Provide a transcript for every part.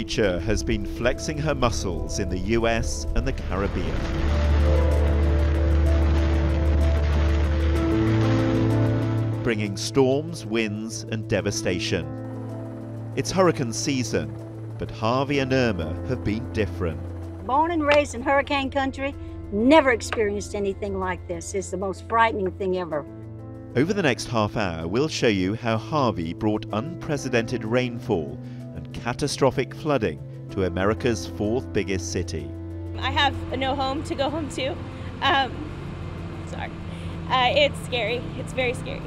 Nature has been flexing her muscles in the US and the Caribbean. Bringing storms, winds and devastation. It's hurricane season, but Harvey and Irma have been different. Born and raised in hurricane country, never experienced anything like this. It's the most frightening thing ever. Over the next half hour, we'll show you how Harvey brought unprecedented rainfall and catastrophic flooding to America's fourth biggest city. I have no home to go home to. It's scary. It's very scary.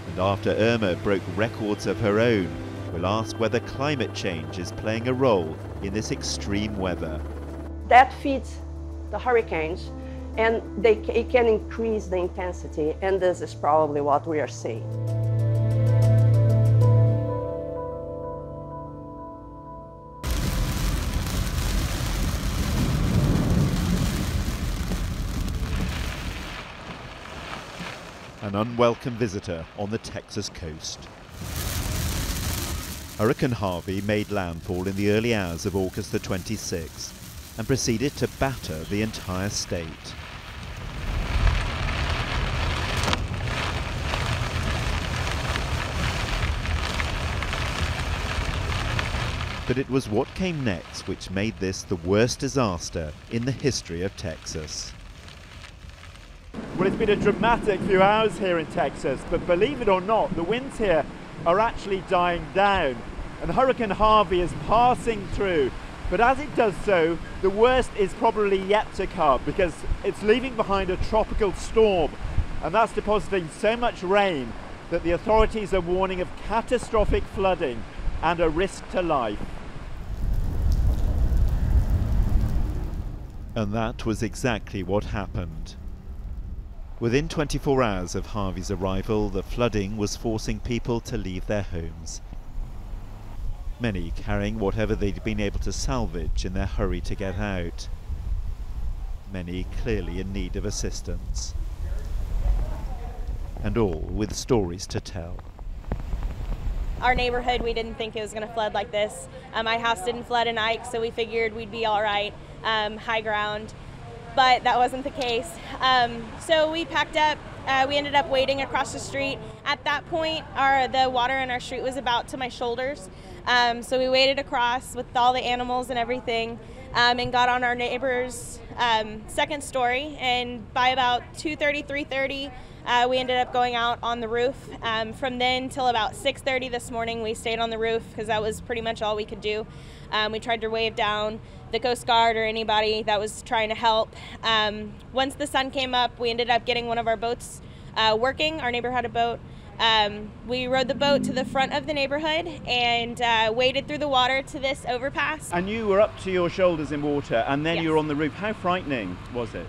And after Irma broke records of her own, we'll ask whether climate change is playing a role in this extreme weather. That feeds the hurricanes, and it can increase the intensity, and this is probably what we are seeing. An unwelcome visitor on the Texas coast. Hurricane Harvey made landfall in the early hours of August the 26th and proceeded to batter the entire state. But it was what came next which made this the worst disaster in the history of Texas. Well, it's been a dramatic few hours here in Texas, but believe it or not, the winds here are actually dying down, and Hurricane Harvey is passing through. But as it does so, the worst is probably yet to come, because it's leaving behind a tropical storm, and that's depositing so much rain that the authorities are warning of catastrophic flooding and a risk to life. And that was exactly what happened. Within 24 hours of Harvey's arrival, the flooding was forcing people to leave their homes. Many carrying whatever they'd been able to salvage in their hurry to get out. Many clearly in need of assistance. And all with stories to tell. Our neighborhood, we didn't think it was going to flood like this. My house didn't flood in Ike, so we figured we'd be all right, high ground. But that wasn't the case. So we packed up. We ended up waiting across the street. At that point, the water in our street was about to my shoulders. So we waded across with all the animals and everything, and got on our neighbor's second story. And by about 2:30, 3:30, we ended up going out on the roof. From then till about 6:30 this morning, we stayed on the roof because that was pretty much all we could do. We tried to wave down the Coast Guard or anybody that was trying to help. Once the sun came up, we ended up getting one of our boats working. Our neighbor had a boat. We rode the boat to the front of the neighborhood and waded through the water to this overpass. And you were up to your shoulders in water, and then Yes. you were on the roof. How frightening was it?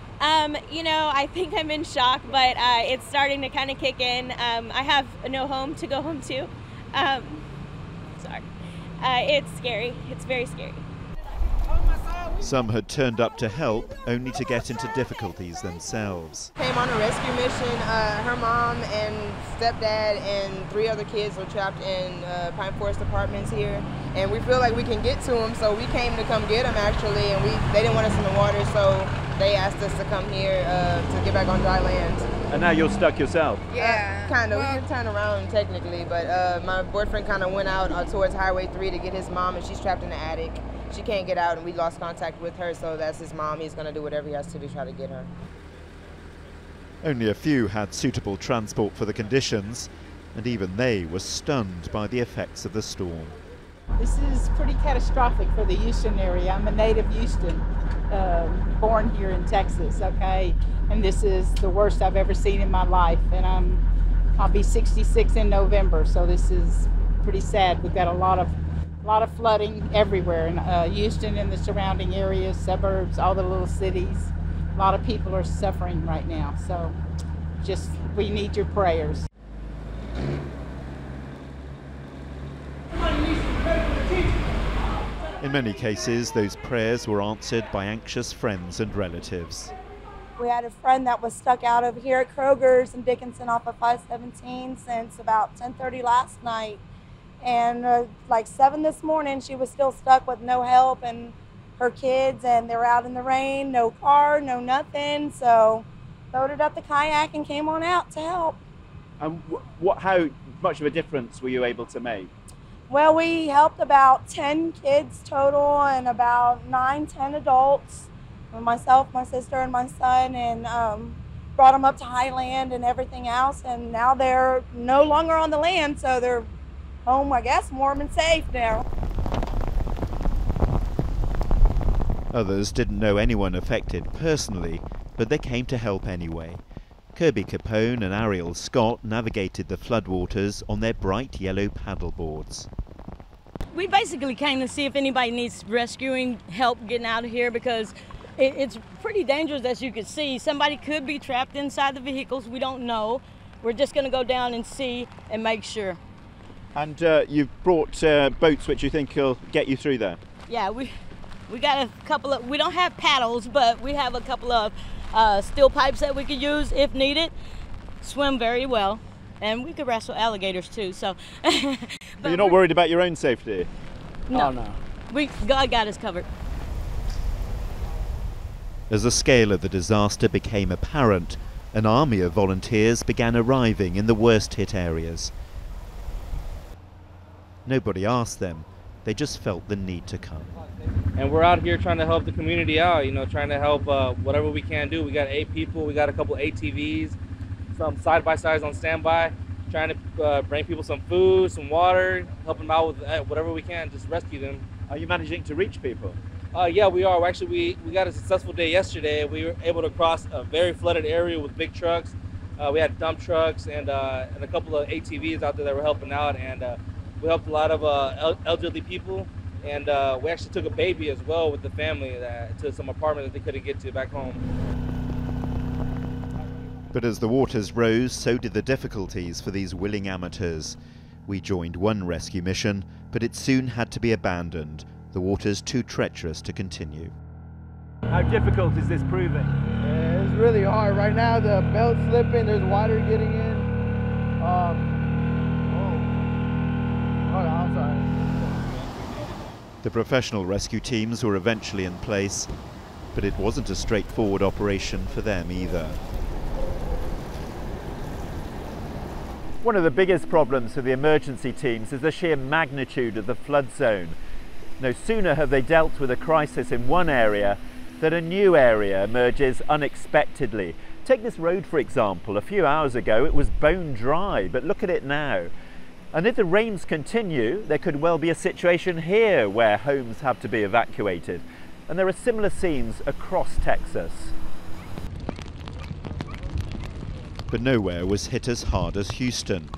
You know, I think I'm in shock, but it's starting to kind of kick in. I have no home to go home to. It's scary. It's very scary. Some had turned up to help, only to get into difficulties themselves. Came on a rescue mission. Her mom and stepdad and 3 other kids were trapped in Pine Forest apartments here, and we feel like we can get to them, so we came to come get them actually, and they didn't want us in the water, so they asked us to come here to get back on dry land. And now you're stuck yourself? Yeah, kind of. We can turn around technically, but my boyfriend kind of went out towards Highway 3 to get his mom, and she's trapped in the attic. She can't get out, and we lost contact with her, so that's his mom. He's going to do whatever he has to try to get her. Only a few had suitable transport for the conditions, and even they were stunned by the effects of the storm. This is pretty catastrophic for the Houston area. I'm a native Houston, born here in Texas, okay? And this is the worst I've ever seen in my life, and I'll be 66 in November, so this is pretty sad. We've got a lot of flooding everywhere in Houston and the surrounding areas, suburbs, all the little cities. A lot of people are suffering right now, so just we need your prayers. In many cases, those prayers were answered by anxious friends and relatives. We had a friend that was stuck out over here at Kroger's in Dickinson off of 517 since about 10:30 last night. And like 7 this morning, she was still stuck with no help and her kids, and they were out in the rain, no car, no nothing. So loaded up the kayak and came on out to help. And how much of a difference were you able to make? Well, we helped about 10 kids total and about 9-10 adults. Myself, my sister, and my son, and brought them up to highland and everything else. And now they're no longer on the land, so they're home, I guess, warm and safe now. Others didn't know anyone affected personally, but they came to help anyway. Kirby Capone and Ariel Scott navigated the floodwaters on their bright yellow paddleboards. We basically came to see if anybody needs rescuing help getting out of here, because it's pretty dangerous, as you can see. Somebody could be trapped inside the vehicles. We don't know. We're just going to go down and see and make sure. And you've brought boats which you think will get you through there? Yeah, we got a couple of, we don't have paddles, but we have a couple of steel pipes that we could use if needed. Swim very well, and we could wrestle alligators too. So, but you're not worried about your own safety? No, oh, no. God got us covered. As the scale of the disaster became apparent, an army of volunteers began arriving in the worst-hit areas. Nobody asked them, they just felt the need to come. And we're out here trying to help the community out, trying to help whatever we can do. We got 8 people, we got a couple ATVs, some side-by-sides on standby, trying to bring people some food, some water, help them out with whatever we can, just rescue them. Are you managing to reach people? Yeah, we are. Actually, we got a successful day yesterday. We were able to cross a very flooded area with big trucks. We had dump trucks and a couple of ATVs out there that were helping out, and we helped a lot of elderly people. And we actually took a baby as well with the family to some apartment that they couldn't get to back home. But as the waters rose, so did the difficulties for these willing amateurs. We joined one rescue mission, but it soon had to be abandoned. The water's too treacherous to continue. How difficult is this proving? Yeah, it's really hard. Right now the belt's slipping, there's water getting in. I'm sorry. The professional rescue teams were eventually in place, but it wasn't a straightforward operation for them either. One of the biggest problems for the emergency teams is the sheer magnitude of the flood zone. No sooner have they dealt with a crisis in one area than a new area emerges unexpectedly. Take this road for example. A few hours ago it was bone dry, but look at it now. And if the rains continue, there could well be a situation here where homes have to be evacuated. And there are similar scenes across Texas. But nowhere was hit as hard as Houston.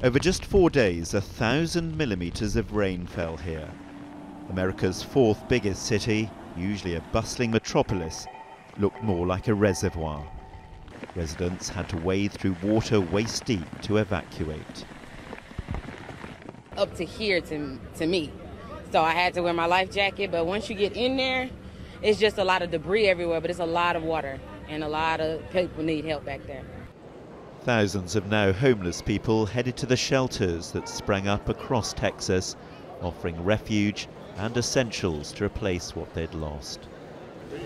Over just 4 days, 1,000 millimeters of rain fell here. America's 4th biggest city, usually a bustling metropolis, looked more like a reservoir. Residents had to wade through water waist deep to evacuate. Up to here to me. So I had to wear my life jacket, but once you get in there, it's just a lot of debris everywhere, but it's a lot of water, and a lot of people need help back there. Thousands of now homeless people headed to the shelters that sprang up across Texas, offering refuge and essentials to replace what they'd lost.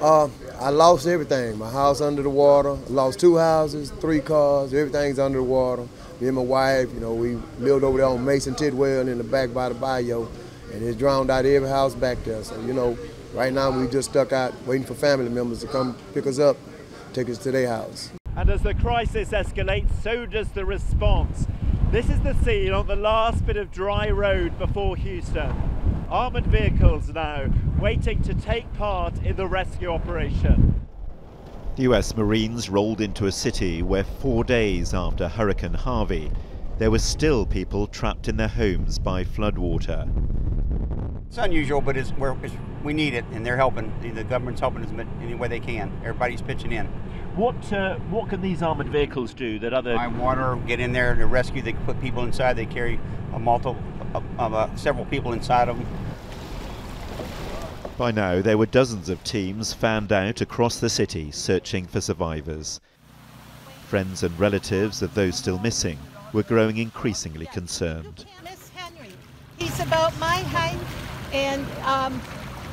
I lost everything. My house under the water. I lost 2 houses, 3 cars. Everything's under the water. Me and my wife, we lived over there on Mason Tidwell in the back by the bayou, and it's drowned out every house back there. So, right now we just stuck out waiting for family members to come pick us up, take us to their house. And as the crisis escalates, so does the response. This is the scene on the last bit of dry road before Houston. Armoured vehicles now waiting to take part in the rescue operation. The US Marines rolled into a city where 4 days after Hurricane Harvey, there were still people trapped in their homes by floodwater. It's unusual, but we need it, and they're helping. The government's helping us any way they can. Everybody's pitching in. What can these armoured vehicles do that other... High water, get in there to rescue. They put people inside. They carry several people inside of them. By now, there were dozens of teams fanned out across the city searching for survivors. Friends and relatives of those still missing were growing increasingly concerned. He's about my height and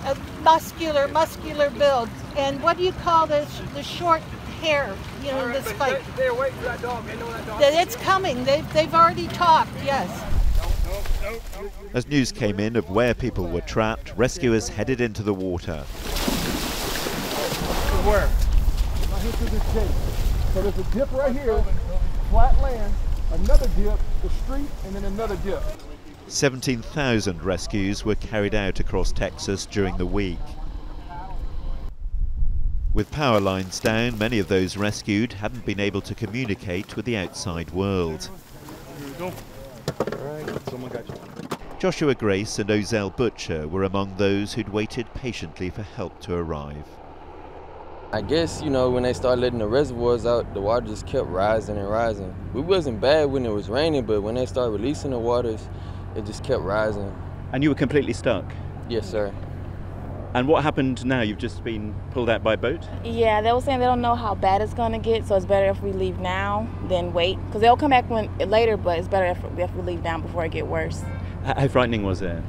a muscular build. And what do you call the short hair? You know, the spike. They're waiting for that dog. They know that dog. It's coming. They've already talked. Yes. As news came in of where people were trapped, rescuers headed into the water. Where? Right here through this gate. So there's a dip right here, flat land, another dip, the street, and then another dip. 17,000 rescues were carried out across Texas during the week. With power lines down, many of those rescued hadn't been able to communicate with the outside world. Here we go. All right, someone got you. Joshua Grace and Ozell Butcher were among those who'd waited patiently for help to arrive. I guess, you know, when they started letting the reservoirs out, the water just kept rising and rising. We wasn't bad when it was raining, but when they started releasing the waters, it just kept rising. And you were completely stuck? Yes, sir. And what happened now? You've just been pulled out by boat? Yeah, they were saying they don't know how bad it's going to get, so it's better if we leave now than wait. Because they'll come back later, but it's better if we leave now before it get worse. How frightening was it?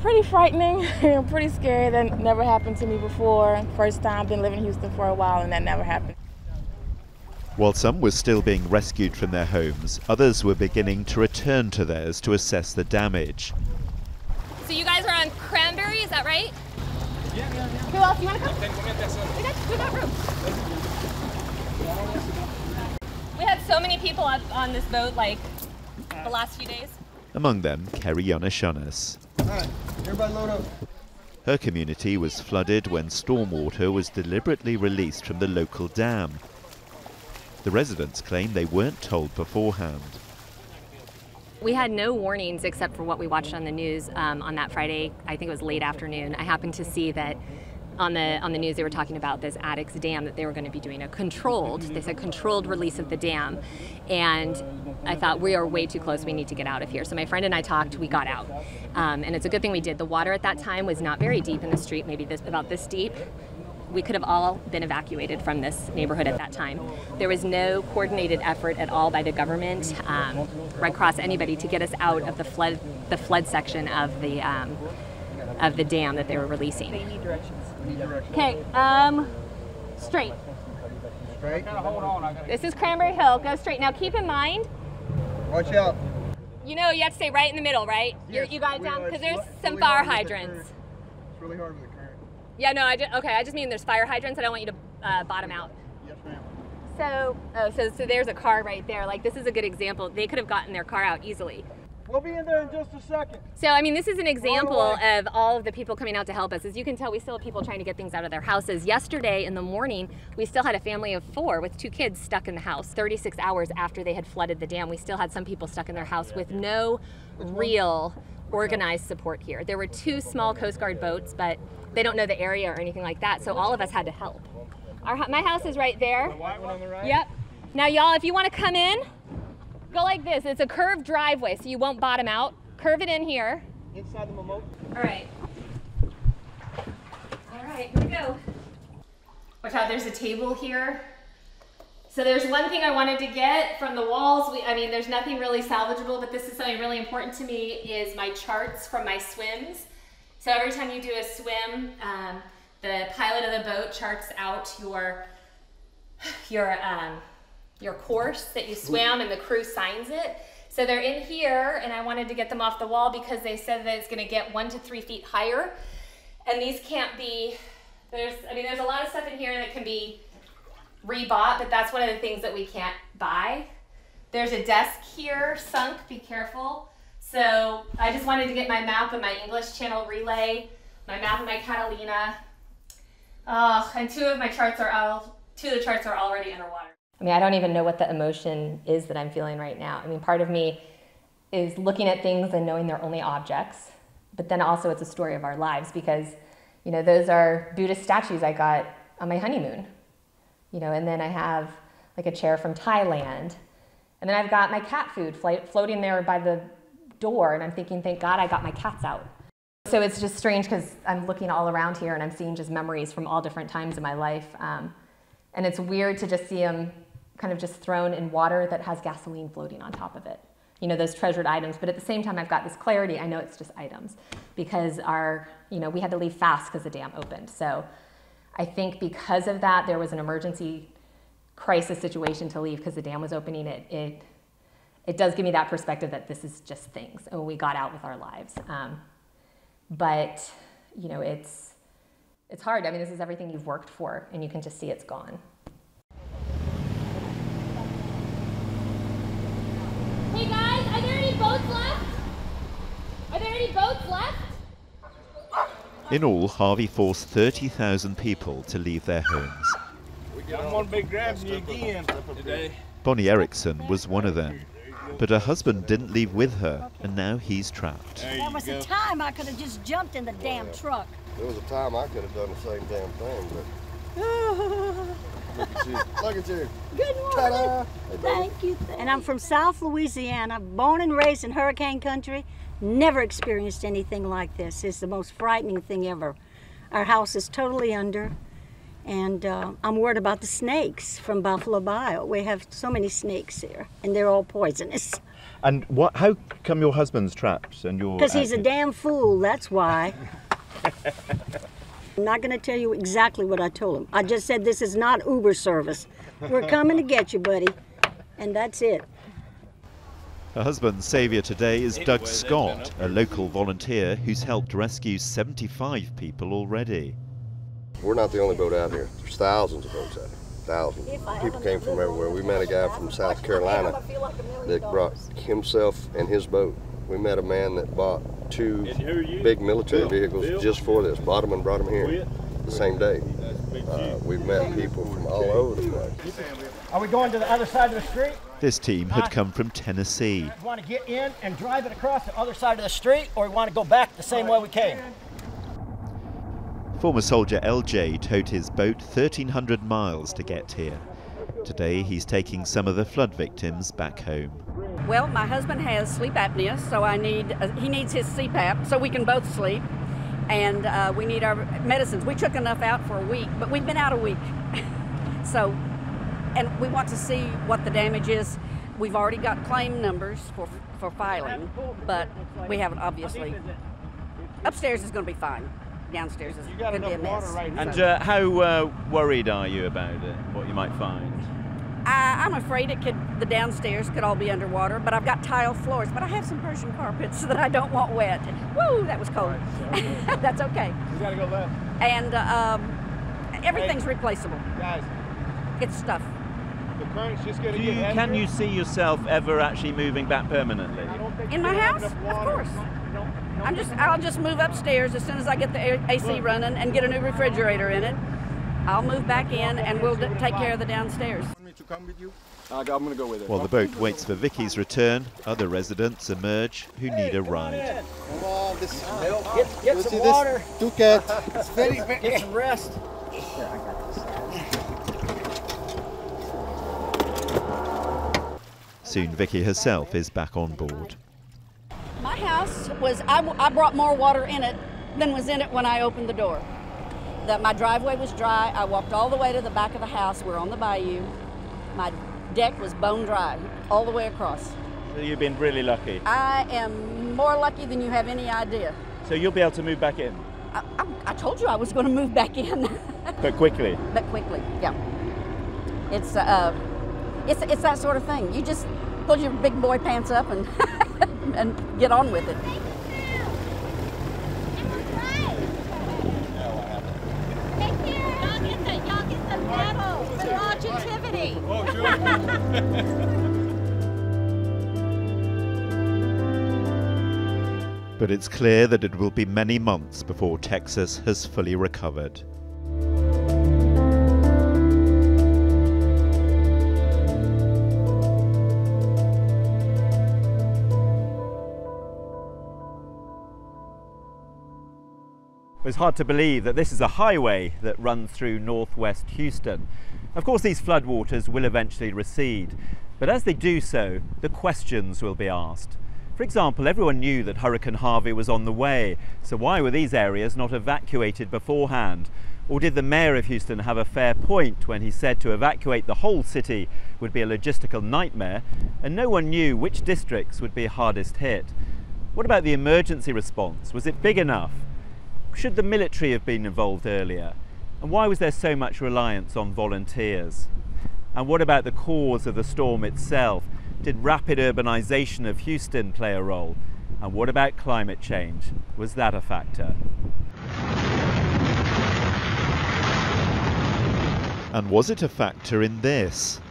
Pretty frightening, pretty scary. That never happened to me before. First time, been living in Houston for a while, and that never happened. While some were still being rescued from their homes, others were beginning to return to theirs to assess the damage. So you guys are on Cranberry, is that right? Yeah. Who else? You want to come? We got room. We had so many people up on this boat, like, the last few days. Among them, Kerry Yonushonis. All right, everybody load up. Her community was flooded when stormwater was deliberately released from the local dam. The residents claim they weren't told beforehand. We had no warnings except for what we watched on the news on that Friday. I think it was late afternoon. I happened to see that on the news they were talking about this Addicts Dam, that they were going to be doing a controlled release of the dam. And I thought, we are way too close, we need to get out of here. So my friend and I talked, we got out. And it's a good thing we did. The water at that time was not very deep in the street, maybe about this deep. We could have all been evacuated from this neighborhood at that time. There was no coordinated effort at all by the government, Red Cross, anybody, to get us out of the flood section of the dam that they were releasing. They need directions. Okay, straight. Straight? Hold on. This is Cranberry Hill. Go straight. Now keep in mind. Watch out. You know you have to stay right in the middle, right? Yes, you got it down? Because there's some really fire hydrants. It's really hard with the current. Yeah, no, I just mean there's fire hydrants. I don't want you to bottom out. Yes, ma'am. So there's a car right there. Like, this is a good example. They could have gotten their car out easily. We'll be in there in just a second. So, I mean, this is an example of all of the people coming out to help us. As you can tell, we still have people trying to get things out of their houses. Yesterday in the morning, we still had a family of 4 with 2 kids stuck in the house. 36 hours after they had flooded the dam, we still had some people stuck in their house with no real organized support here. There were 2 small Coast Guard boats, but they don't know the area or anything like that, so all of us had to help. My house is right there. The white one on the right? Yep. Now, y'all, if you want to come in, go like this. It's a curved driveway, so you won't bottom out. Curve it in here. Inside the mimosa. All right. All right, here we go. Watch out, there's a table here. So there's one thing I wanted to get from the walls. I mean, there's nothing really salvageable, but this is something really important to me, is my charts from my swims. So every time you do a swim, the pilot of the boat charts out your course that you swam, and the crew signs it. So they're in here, and I wanted to get them off the wall because they said that it's going to get 1 to 3 feet higher, and these can't be. There's a lot of stuff in here that can be rebought, but that's one of the things that we can't buy. There's a desk here sunk. Be careful. So I just wanted to get my map of my English Channel relay, my map of my Catalina, and 2 of the charts are already underwater. I mean, I don't even know what the emotion is that I'm feeling right now. I mean, part of me is looking at things and knowing they're only objects, but then also it's a story of our lives, because, you know, those are Buddhist statues I got on my honeymoon, you know, and then I have like a chair from Thailand, and then I've got my cat food floating there by the door, and I'm thinking, thank God I got my cats out. So it's just strange because I'm looking all around here and I'm seeing just memories from all different times in my life, and it's weird to just see them kind of just thrown in water that has gasoline floating on top of it. you know, those treasured items. But at the same time, I've got this clarity. I know it's just items because we had to leave fast because the dam opened. So I think because of that, there was an emergency crisis situation to leave because the dam was opening. It does give me that perspective that this is just things, and we got out with our lives. But you know, it's hard. I mean, this is everything you've worked for, and you can just see it's gone. Hey guys, are there any boats left? Are there any boats left? In all, Harvey forced 30,000 people to leave their homes. I'm gonna be grabbing you again today. Bonnie Erickson was one of them. But her husband didn't leave with her, and now he's trapped. There was a time I could have just jumped in the damn truck. There was a time I could have done the same damn thing, but look at you. Look at you. Good morning. Thank you. And I'm from South Louisiana, born and raised in hurricane country. Never experienced anything like this. It's the most frightening thing ever. Our house is totally under, and I'm worried about the snakes from Buffalo Bayou. We have so many snakes here, and they're all poisonous. And how come your husband's trapped and you're... Because he's a damn fool, that's why. I'm not going to tell you exactly what I told him. I just said this is not Uber service. We're coming to get you, buddy. And that's it. Her husband's saviour today is Doug Scott, a local volunteer who's helped rescue 75 people already. we're not the only boat out here. There's thousands of boats out here. Thousands. People came from everywhere. We met a guy from South Carolina that brought himself and his boat. We met a man that bought 2 big military vehicles just for this. Bought them and brought them here the same day. We've met people from all over the place. Are we going to the other side of the street? This team had come from Tennessee. We want to get in and drive it across the other side of the street, or we want to go back the same way we came? Former soldier LJ towed his boat 1,300 miles to get here. Today he's taking some of the flood victims back home. Well, my husband has sleep apnea, so he needs his CPAP so we can both sleep. And we need our medicines. We took enough out for a week, but we've been out a week. And we want to see what the damage is. We've already got claim numbers for filing, but we haven't obviously. Upstairs is going to be fine. Downstairs is going to be a mess. And how worried are you about it, what you might find? I'm afraid the downstairs could all be underwater, but I've got tile floors, but I have some Persian carpets that I don't want wet. Woo, that was cold. That's okay. You gotta go left. And everything's replaceable. Guys. It's stuff. The current's just gonna get heavier. Can you see yourself ever actually moving back permanently? In my house? Of course. I'll just move upstairs as soon as I get the AC running and get a new refrigerator in it. I'll move back in and we'll take care of the downstairs. To come with you? I'm going to go with it. While the boat waits for Vicky's return, other residents emerge who need a ride. Come on, this is milk. Get some water. Do cat. It's very, get some rest. Here, I got this. Soon Vicky herself is back on board. My house was, I brought more water in it than was in it when I opened the door. My driveway was dry. I walked all the way to the back of the house. We're on the bayou. My deck was bone dry all the way across. So you've been really lucky. I am more lucky than you have any idea. So you'll be able to move back in? I told you I was going to move back in. But quickly? But quickly, yeah. It's that sort of thing. You just pull your big boy pants up and, and get on with it. But it's clear that it will be many months before Texas has fully recovered. It's hard to believe that this is a highway that runs through northwest Houston. Of course, these floodwaters will eventually recede, but as they do so, the questions will be asked. For example, everyone knew that Hurricane Harvey was on the way, so why were these areas not evacuated beforehand? Or did the mayor of Houston have a fair point when he said to evacuate the whole city would be a logistical nightmare, and no one knew which districts would be hardest hit. What about the emergency response? Was it big enough? Should the military have been involved earlier? And why was there so much reliance on volunteers? And what about the cause of the storm itself? Did rapid urbanization of Houston play a role? And what about climate change? Was that a factor? And was it a factor in this?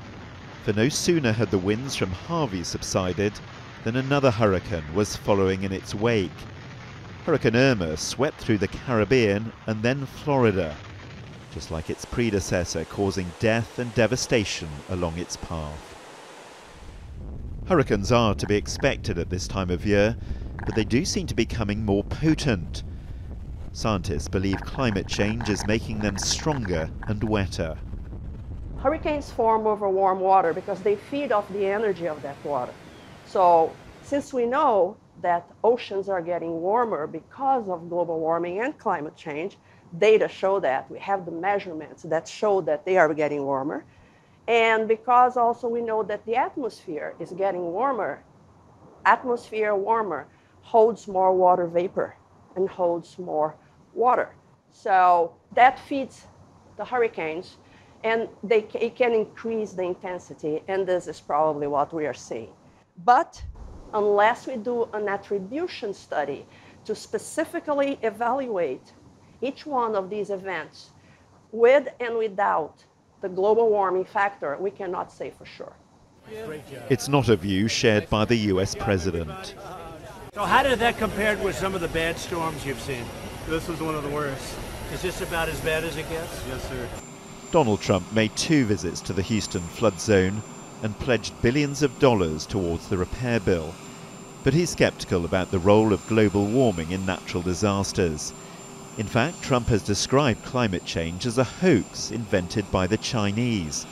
For no sooner had the winds from Harvey subsided than another hurricane was following in its wake. Hurricane Irma swept through the Caribbean and then Florida, just like its predecessor, causing death and devastation along its path. Hurricanes are to be expected at this time of year, but they do seem to be becoming more potent. Scientists believe climate change is making them stronger and wetter. Hurricanes form over warm water because they feed off the energy of that water. So since we know that oceans are getting warmer because of global warming and climate change, data show that. We have the measurements that show that they are getting warmer. And because also we know that the atmosphere is getting warmer, atmosphere warmer holds more water vapor and holds more water. So that feeds the hurricanes, and it can increase the intensity, and this is probably what we are seeing. But unless we do an attribution study to specifically evaluate each one of these events with and without the global warming factor, we cannot say for sure. It's not a view shared by the US president. So how did that compare with some of the bad storms you've seen? This was one of the worst. Is this about as bad as it gets? Yes, sir. Donald Trump made 2 visits to the Houston flood zone and pledged billions of dollars towards the repair bill. But he's skeptical about the role of global warming in natural disasters. In fact, Trump has described climate change as a hoax invented by the Chinese.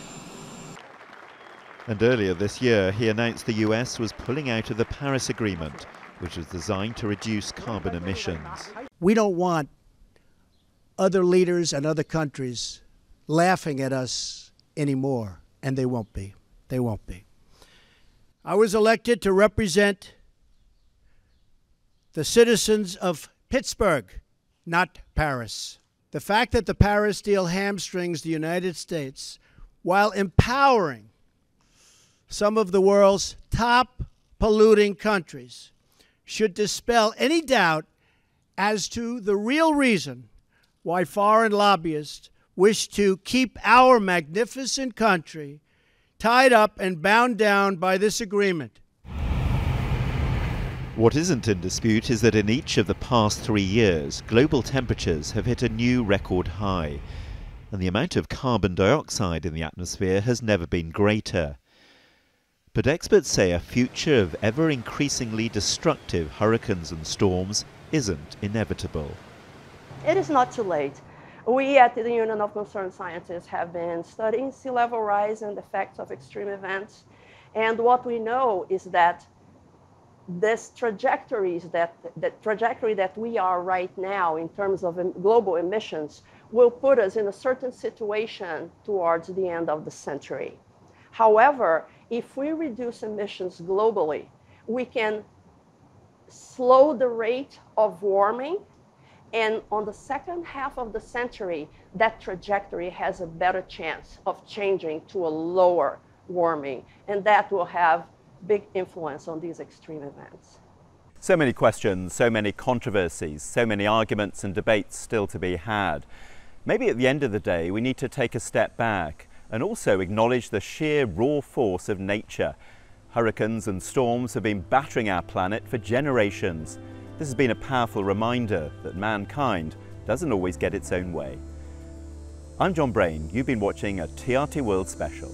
And earlier this year, he announced the US was pulling out of the Paris Agreement, which was designed to reduce carbon emissions. We don't want other leaders and other countries laughing at us anymore, and they won't be. They won't be. I was elected to represent the citizens of Pittsburgh, not Paris. The fact that the Paris deal hamstrings the United States while empowering some of the world's top polluting countries should dispel any doubt as to the real reason why foreign lobbyists wish to keep our magnificent country tied up and bound down by this agreement. What isn't in dispute is that in each of the past 3 years, global temperatures have hit a new record high, and the amount of carbon dioxide in the atmosphere has never been greater. But experts say a future of ever-increasingly destructive hurricanes and storms isn't inevitable. It is not too late. We at the Union of Concerned Scientists have been studying sea level rise and the effects of extreme events. And what we know is that this trajectory that we are right now in terms of global emissions will put us in a certain situation towards the end of the century. However, if we reduce emissions globally, we can slow the rate of warming, and on the second half of the century, that trajectory has a better chance of changing to a lower warming, and that will have big influence on these extreme events. So many questions, so many controversies, so many arguments and debates still to be had. Maybe at the end of the day, we need to take a step back and also acknowledge the sheer raw force of nature. Hurricanes and storms have been battering our planet for generations. This has been a powerful reminder that mankind doesn't always get its own way. I'm John Brain. You've been watching a TRT World Special.